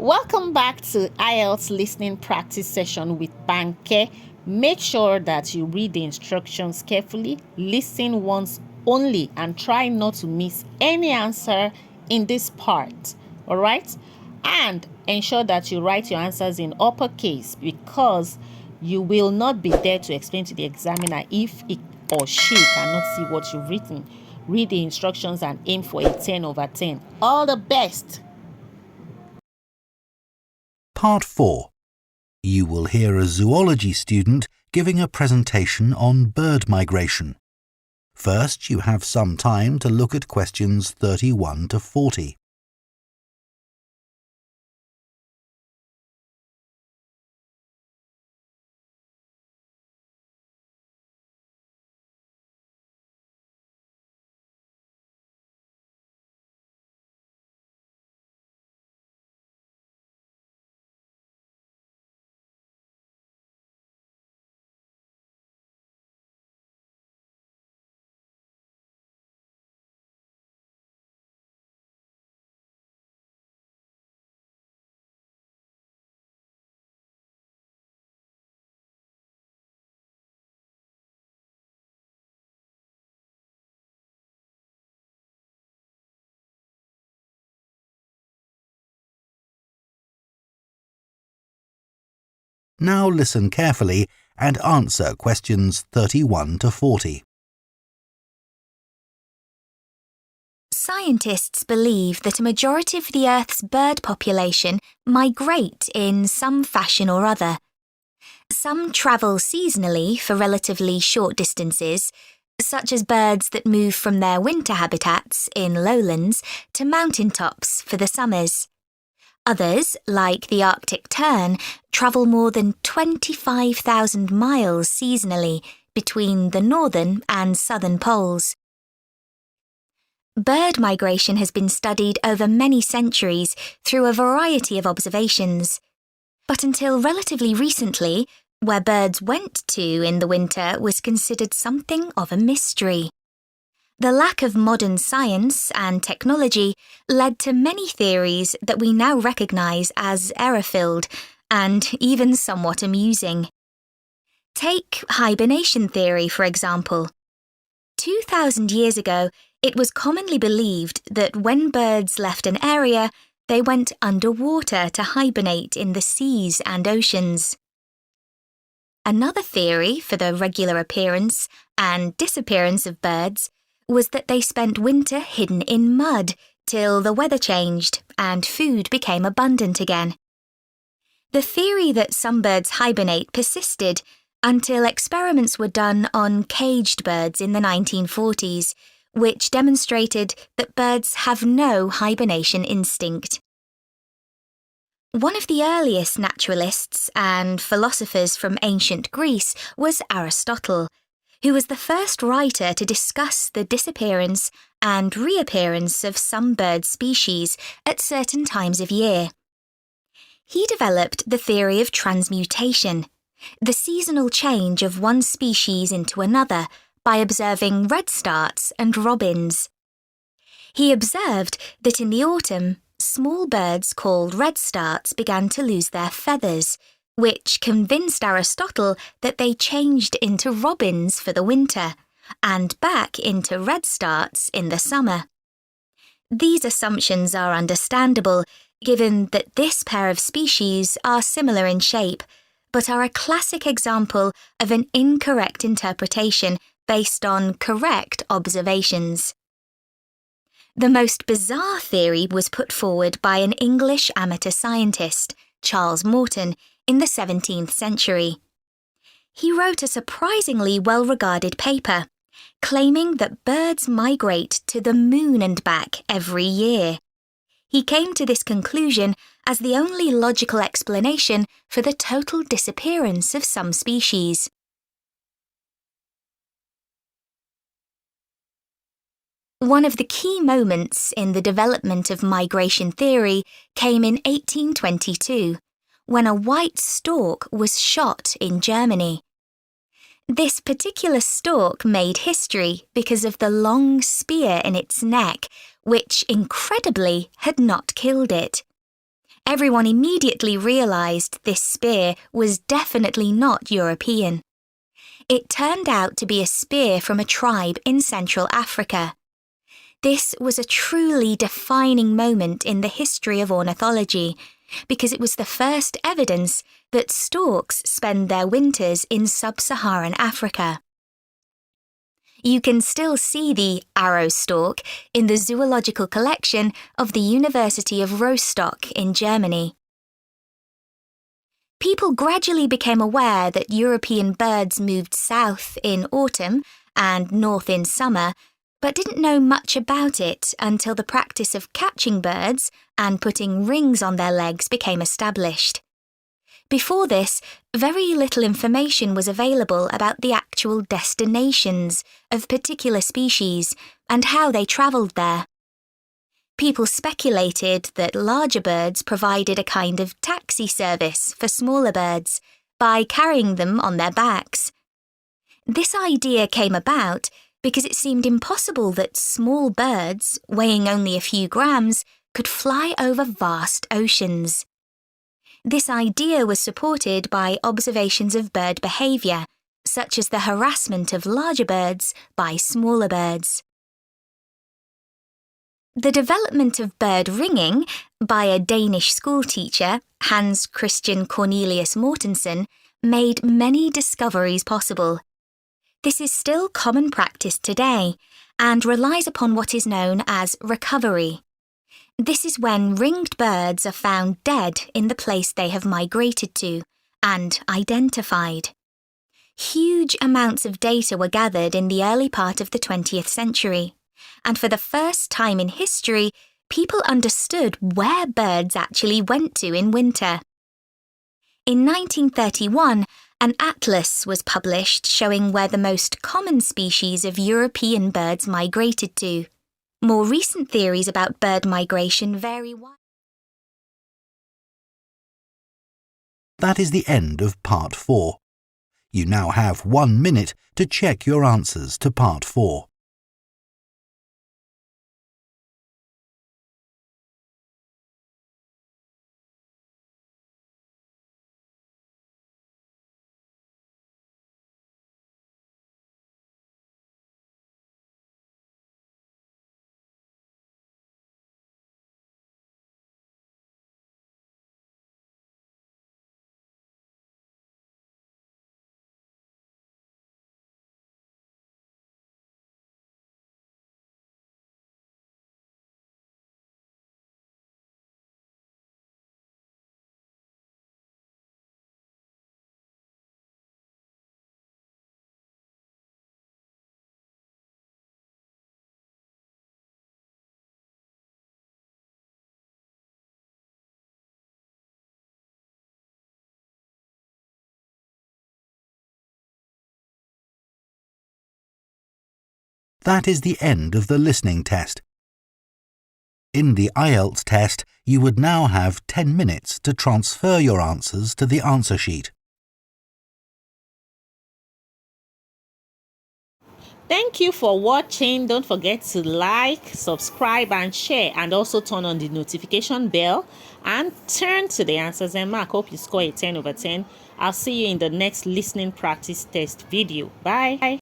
Welcome back to IELTS listening practice session with Banke. Make sure that you read the instructions carefully, listen once only, and try not to miss any answer in this part. Alright? And ensure that you write your answers in uppercase because you will not be there to explain to the examiner if he or she cannot see what you've written. Read the instructions and aim for a 10 over 10. All the best! Part 4. You will hear a zoology student giving a presentation on bird migration. First, you have some time to look at questions 31 to 40. Now listen carefully and answer questions 31 to 40. Scientists believe that a majority of the Earth's bird population migrate in some fashion or other. Some travel seasonally for relatively short distances, such as birds that move from their winter habitats in lowlands to mountaintops for the summers. Others, like the Arctic tern, travel more than 25,000 miles seasonally between the northern and southern poles. Bird migration has been studied over many centuries through a variety of observations. But until relatively recently, where birds went to in the winter was considered something of a mystery. The lack of modern science and technology led to many theories that we now recognise as error-filled and even somewhat amusing. Take hibernation theory, for example. 2,000 years ago, it was commonly believed that when birds left an area, they went underwater to hibernate in the seas and oceans. Another theory for the regular appearance and disappearance of birds was that they spent winter hidden in mud till the weather changed and food became abundant again. The theory that some birds hibernate persisted until experiments were done on caged birds in the 1940s, which demonstrated that birds have no hibernation instinct. One of the earliest naturalists and philosophers from ancient Greece was Aristotle, who was the first writer to discuss the disappearance and reappearance of some bird species at certain times of year. He developed the theory of transmutation, the seasonal change of one species into another by observing redstarts and robins. He observed that in the autumn, small birds called redstarts began to lose their feathers, which convinced Aristotle that they changed into robins for the winter and back into redstarts in the summer. These assumptions are understandable, given that this pair of species are similar in shape, but are a classic example of an incorrect interpretation based on correct observations. The most bizarre theory was put forward by an English amateur scientist, Charles Morton, in the 17th century. He wrote a surprisingly well-regarded paper, claiming that birds migrate to the moon and back every year. He came to this conclusion as the only logical explanation for the total disappearance of some species. One of the key moments in the development of migration theory came in 1822, when a white stork was shot in Germany. This particular stork made history because of the long spear in its neck, which incredibly had not killed it. Everyone immediately realised this spear was definitely not European. It turned out to be a spear from a tribe in Central Africa. This was a truly defining moment in the history of ornithology, because it was the first evidence that storks spend their winters in sub-Saharan Africa. You can still see the arrow stork in the zoological collection of the University of Rostock in Germany. People gradually became aware that European birds moved south in autumn and north in summer, but didn't know much about it until the practice of catching birds and putting rings on their legs became established. Before this, very little information was available about the actual destinations of particular species and how they travelled there. People speculated that larger birds provided a kind of taxi service for smaller birds by carrying them on their backs. This idea came about because it seemed impossible that small birds, weighing only a few grams, could fly over vast oceans. This idea was supported by observations of bird behaviour, such as the harassment of larger birds by smaller birds. The development of bird ringing by a Danish schoolteacher, Hans Christian Cornelius Mortensen, made many discoveries possible. This is still common practice today and relies upon what is known as recovery. This is when ringed birds are found dead in the place they have migrated to and identified. Huge amounts of data were gathered in the early part of the 20th century, and for the first time in history, people understood where birds actually went to in winter. In 1931, an atlas was published showing where the most common species of European birds migrated to. More recent theories about bird migration vary widely. That is the end of Part 4. You now have 1 minute to check your answers to Part 4. That is the end of the listening test. In the IELTS test, you would now have 10 minutes to transfer your answers to the answer sheet. Thank you for watching. Don't forget to like, subscribe and share, and also turn on the notification bell and turn to the answers and mark. Hope you score a 10 over 10. I'll see you in the next listening practice test video. Bye.